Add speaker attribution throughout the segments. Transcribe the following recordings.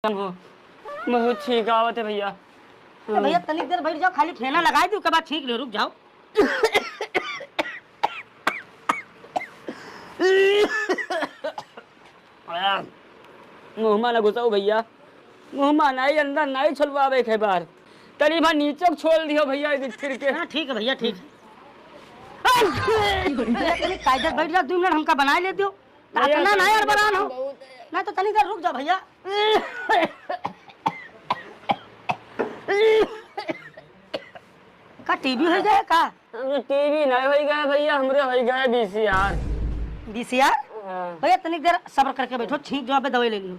Speaker 1: हो बहुत ठीक आवत है भैया।
Speaker 2: भैया तनिक देर बैठ जाओ, खाली फेना लगा दी, उसके बाद ठीक ले, रुक जाओ।
Speaker 1: मुँह ना घुसाओ भैया, मुँह नहीं अंदर नहीं छुलवावे के बार तनी भा नीचे छोड़ दियो भैया फिर के।
Speaker 2: हाँ ठीक है भैया, ठीक है। तनिक कायदे बैठ जाओ, 2 मिनट हमका बना ले दो। इतना ना यार बना हो ना, तो तनिक देर रुक जाओ भैया। का टीवी हो गया का?
Speaker 1: टीवी नहीं हो गया भैया, हमरे हो गया VCR।
Speaker 2: VCR? भैया तनिक देर सब्र करके बैठो, ठीक जवाब दवाई ले लियो।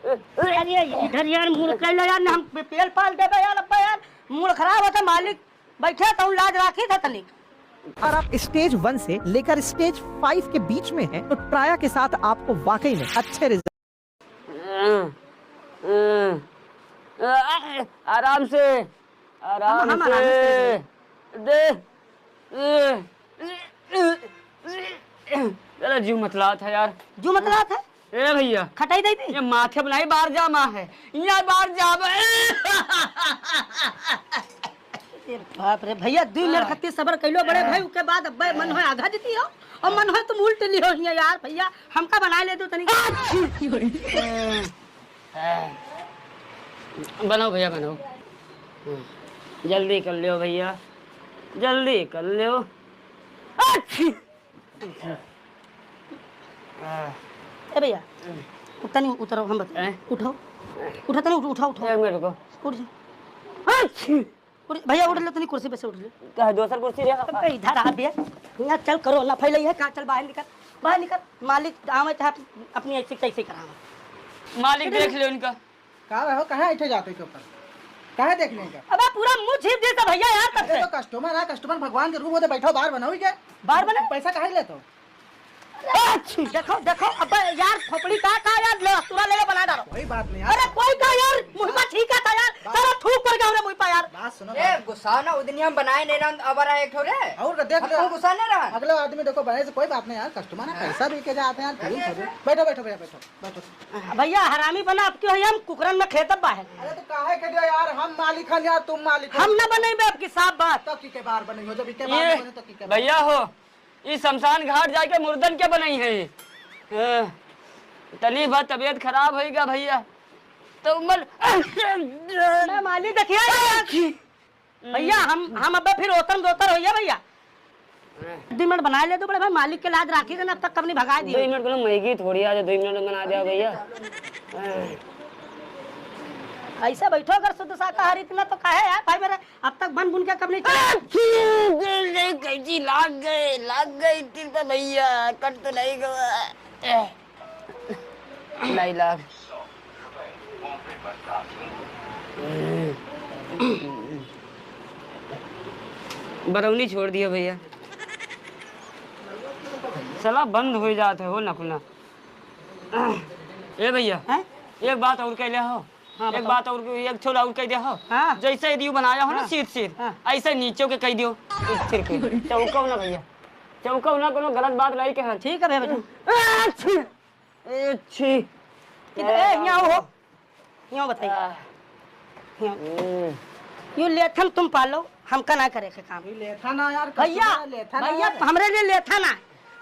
Speaker 2: अरे इधर यार मूल कर लो यार, हम पेल पाल दे यार, अब्बा यार मूल खराब होता, मालिक बैठे तो लाज राखी था तनिक।
Speaker 3: अगर आप स्टेज 1 से लेकर स्टेज 5 के बीच में हैं, तो ट्राया के साथ आपको वाकई में अच्छे रिजल्ट।
Speaker 1: आराम से आराम से दे। चलो जीव मतला था यार,
Speaker 2: जो मतला था
Speaker 1: ए भैया
Speaker 2: खटाई दी थी,
Speaker 1: ये माथे बनाई बाहर जामा है, यहाँ बाहर जामा।
Speaker 2: बाप रे भैया 2 मिनट खत्ती सबर कैलो बड़े भाई, उसके बाद अब्बे मन है आधा जीती हो और मन है तुम उल्ट ली हो यार। भैया हमका बना ले दो तनिक।
Speaker 1: बनाओ भैया बनाओ, जल्दी कर लो भैया, जल्दी कर लो।
Speaker 2: ए भैया तनी उतरो, हम बताए उठो उठो तनी, उठो उठो
Speaker 1: एक मिनट रुको,
Speaker 2: उठ जा भैया, उठ ले तनी, कुर्सी पे से उठ ले।
Speaker 1: कहा दूसर कुर्सी रे
Speaker 2: अबे इधर आ भैया, यहाँ चल करो ना फैलाई है का, चल बाहर निकल, बाहर निकल। मालिक आवे चाहे अपनी ऐसे कैसे करावे,
Speaker 1: मालिक देख लो इनका।
Speaker 4: कहाँ हो, कहाँ ऐठे जाते के ऊपर, कहाँ देख लेंगे?
Speaker 2: अबे पूरा मुंह छीप देता भैया यार तब से।
Speaker 4: तो कस्टमर है, कस्टमर भगवान के रूप होते, बैठो बाहर बनाओ क्या?
Speaker 2: बाहर बने
Speaker 4: पैसा कहाँ लेते हो?
Speaker 2: देखो देखो अबे यार खोपड़ी का यार ले पूरा ले बना डालो।
Speaker 4: कोई बात नहीं यार।
Speaker 2: अरे कोई का यार मुंह में ठीक था यार, सारा थूक पड़ गया हमरे मुंह पे यार।
Speaker 4: बात सुनो,
Speaker 5: ए गुस्सा ना उदनी हम बनाए नहीं रहा, अब रहा एक ठोरे
Speaker 4: और देख लो,
Speaker 5: हमको गुस्सा नहीं रहा।
Speaker 4: अगले आदमी देखो बनाए से कोई बात नहीं यार, कस्टमर है, पैसा भी के जाते हैं यार। बैठो बैठो भैया, बैठो बैठो।
Speaker 2: भैया हरामी बना अब क्यों है, हम कुकरन में खेतब बाहर।
Speaker 4: अरे तो काहे के दिया यार, हम मालिक हैं यार, तुम मालिक हो।
Speaker 2: हम ना बनेबे आपकी साफ बात।
Speaker 4: तो की के बाहर बने हो, जब इके बाहर बने तो की के
Speaker 1: भैया हो ये शमशान घाट जाके मुर्दन के बनाई है ये। तनी बात तबीयत खराब होगा भैया तो उमर
Speaker 2: मालिक देखिए भैया, हम अब फिर ओतन दोतर होइया भैया। 2 मिनट बना ले तो बड़े भाई, मालिक के लाज राखी देना, अब तक कब नहीं भगा दी।
Speaker 1: 2 मिनट बोलो महंगी थोड़ी आज 2 मिनट में बना दिया भैया।
Speaker 2: ऐसा बैठो अगर शुद्ध शाकाहारी इतना तो कहे यार भाई मेरा, अब तक बन बुन के कब नहीं
Speaker 1: कैची लाग गई तिल पे भैया, कट तो नहीं गया नहीं लाग। बरौनी छोड़ दिया भैया, चला बंद हो जाते हो ना खुला। ए भैया एक बात और कह ले हो,
Speaker 2: हाँ,
Speaker 1: एक बात और, एक छोला और कह दिया हो।
Speaker 2: हाँ।
Speaker 1: जैसे यदि बनाया हो ना सीट
Speaker 2: हाँ।
Speaker 1: ऐसे नीचे के कह दियो सिर के चौका ना भैया, चौका ना कोनो गलत बात रही के।
Speaker 2: ठीक है भैया। यहाँ हो, यहाँ बताइए, यूँ लेथन तुम पालो, हमका ना करे के काम।
Speaker 4: लेथा ना यार
Speaker 2: भैया भैया हमरे लिए लेथा ना,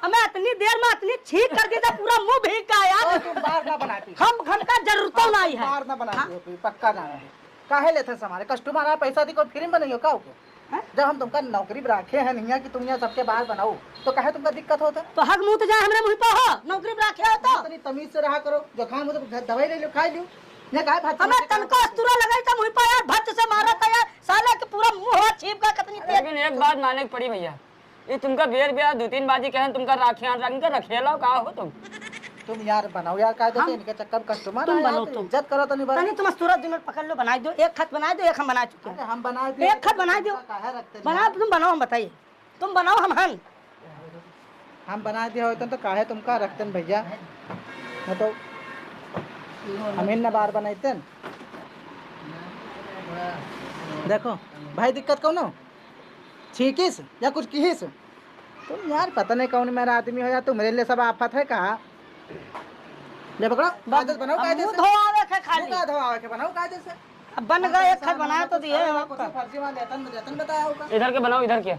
Speaker 2: हमें इतनी देर में इतनी छींक कर दी था, पूरा मुंह भीग गया यार।
Speaker 4: तुम बाहर ना बनाती,
Speaker 2: हम का जरूरत नहीं है,
Speaker 4: बाहर ना बनाती हो, पक्का ना है। काहे लेते हमारे कस्टमर आ, पैसा दी कोई फ्री में नहीं हो का को? जब हम तुमका नौकरी पे रखे हैं नहीं कि तुम यहाँ सबके बाहर बनाओ, तो काहे तुमका दिक्कत होता?
Speaker 2: तो हक मुंह तो जाए हमरे मुंह पे हो, नौकरी पे रखे हो तो
Speaker 4: इतनी तमीज से रहा करो, जो खाम हो तो दवाई ले लो, खाई लो। ये काहे भात
Speaker 2: हमें तनको अस्तूरा लगाई था मुंह पे यार, भक्त से मारा था यार, साला के पूरा मुंह छीप का कितनी तेज।
Speaker 1: लेकिन एक बात मानने की पड़ी भैया, ये तुमका बेर ब्याह 2-3 बाजी कहें तुमका राखियां रंग के रखे लो का हो
Speaker 4: तुम यार बनाओ यार, काहे देते इनके चक्कर कस्टमर
Speaker 2: तुम
Speaker 4: आया,
Speaker 2: बनाओ,
Speaker 4: तो
Speaker 2: तुम।
Speaker 4: इज्जत करो तो नहीं बना।
Speaker 2: तनी तुम अस्तूरा 2 मिनट पकड़ लो, बना दो, एक खत बना दो, एक हम बना चुके हैं।
Speaker 4: हम बना दिए,
Speaker 2: एक खत बना दो,
Speaker 4: काहे रखते
Speaker 2: बना तुम बनाओ, हम बताइए तुम बनाओ,
Speaker 4: हम बना दिया होते तो काहे तुमका रखते भैया, मैं तो हम इन बार बनाते। देखो भाई दिक्कत कौन हो, छीकिस या कुछ किहिस? तुम यार पता नहीं कौन मेरा आदमी हो या तुम मेरे लिए सब आफत है कहा। ले पकड़ो कायदे से बनाओ कायदे
Speaker 2: मुंह
Speaker 4: से
Speaker 2: धोआवे के
Speaker 4: मुंह
Speaker 2: खाली
Speaker 4: का धोआ के बनाओ कायदे से
Speaker 2: अब बन गए एक खत बनाया तो दिए
Speaker 4: कुछ फर्जी वाले जतन बताया होगा
Speaker 1: इधर के बनाओ इधर के।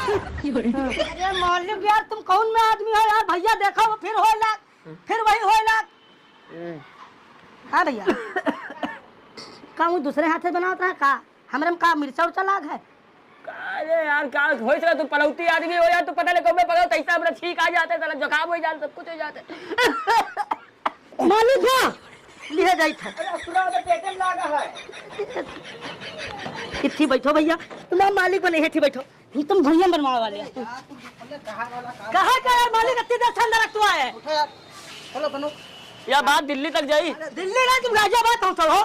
Speaker 2: अरे मालिक यार तुम कौन में आदमी हो यार भैया देखो वो फिर होए लाग फिर वही होए लाग हाँ भैया का वो दूसरे हाथ से बनाता है का हमरे में का मिर्चा उर्चा लाग है
Speaker 1: अरे यार का होई चला तू पलौती आदमी हो यार, तू पता नहीं कब में पकड़ो तैसा हमरा छींक आ जाते साला जुकाम हो जाते सब कुछ हो जाते।
Speaker 2: मालिक क्या लिए जाई था
Speaker 4: पेटे में लागा है
Speaker 2: इत्थी बैठो भैया तुम मालिक बने हेठी बैठो तुम भैया बनवाने वाले हो।
Speaker 4: कहा वाला काम
Speaker 2: कहा का यार मालिक इतनी देर ठंडा रखता है
Speaker 4: उठो यार चलो बनो
Speaker 1: या बात दिल्ली तक जाई,
Speaker 2: दिल्ली ना तुम गाजियाबाद पहुंचो हो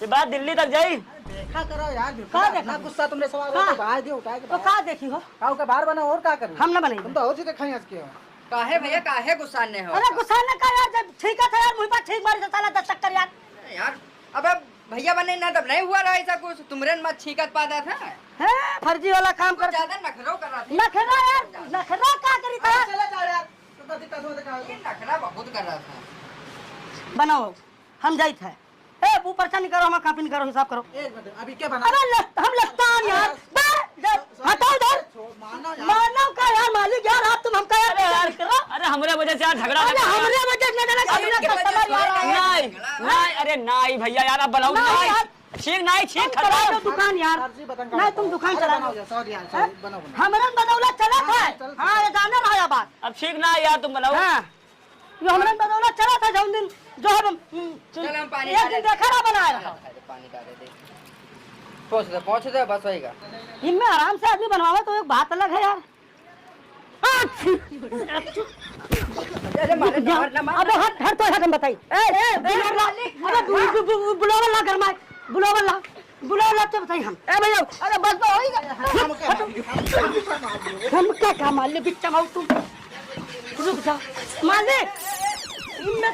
Speaker 1: ये बात दिल्ली तक जाई।
Speaker 4: देखा करो यार
Speaker 2: का देखा?
Speaker 4: ना गुस्सा तुमने सवाल
Speaker 2: का?
Speaker 4: तो बाहर दियो उठाए
Speaker 2: तो का देखी हो
Speaker 4: काऊ का बाहर बना और का करूं
Speaker 2: हम ना बनेंगे
Speaker 4: तुम तो और चीजें खाई आज के हो
Speaker 5: काहे भैया काहे गुस्सा ने हो
Speaker 2: अरे गुस्सा न कर यार जब ठीक है यार मुझे ठीक मारी तो साला 10 चक्कर यार
Speaker 5: यार अब भैया बने ना तब नहीं हुआ रहा ऐसा कुछ तुमरे मत छीकत पाता था
Speaker 2: है फर्जी वाला काम कर
Speaker 5: ज्यादा नखरो कर रहा था
Speaker 2: नखरा यार नखरा का करी था
Speaker 4: चले जाओ यार तो दिक्कत हो तो
Speaker 5: ये नखरा बहुत कर रहा था
Speaker 2: बनाओ हम जाई थे ए ऊपर से नहीं करो हम कॉपी नहीं करो हिसाब करो
Speaker 4: एक मिनट अभी क्या बना
Speaker 2: अरे हम लस्तान यार हटाओ इधर
Speaker 4: मानो यार
Speaker 2: मानव का यार मालिक यार आप तुम हमका यार यार करो
Speaker 1: अरे हमरे वजह से यार झगड़ा
Speaker 2: अरे
Speaker 1: लगा।
Speaker 2: हमरे वजह से ना हमरे कस्टमर यार
Speaker 1: नहीं नहीं अरे नहीं भैया यार आप बनाओ
Speaker 2: नहीं
Speaker 1: नहीं
Speaker 2: यार।
Speaker 1: ठीक नहीं ठीक
Speaker 2: चला
Speaker 1: खत्म।
Speaker 2: दो दुकान यार
Speaker 4: फर्जी बटन
Speaker 2: नहीं तुम दुकान चला दो
Speaker 4: सॉरी यार सॉरी बनाओ बनाओ
Speaker 2: हमरे बदौलत चला था हाँ ये जाना रहा बात
Speaker 1: अब ठीक ना है यार तुम बनाओ।
Speaker 2: हाँ ये हमरे बदौलत चला था जो दिन जो हम
Speaker 5: चल हम पानी
Speaker 2: एक दिन देखा रहा बनाया रहा
Speaker 5: पानी डाले दे पहुंच दे बस होएगा
Speaker 2: इनमें आराम से आदमी बनवावे तो एक बात अलग है यार
Speaker 5: अरे मारे ना मार
Speaker 2: अबे हट हट तो हट हम बताई अरे बुलावा ला घर में बुलावा ला तो बताई हम ए भैया अरे बस तो होई हम क्या काम मालिक बिच्चा माऊ तुम रुक जा मालिक इनमें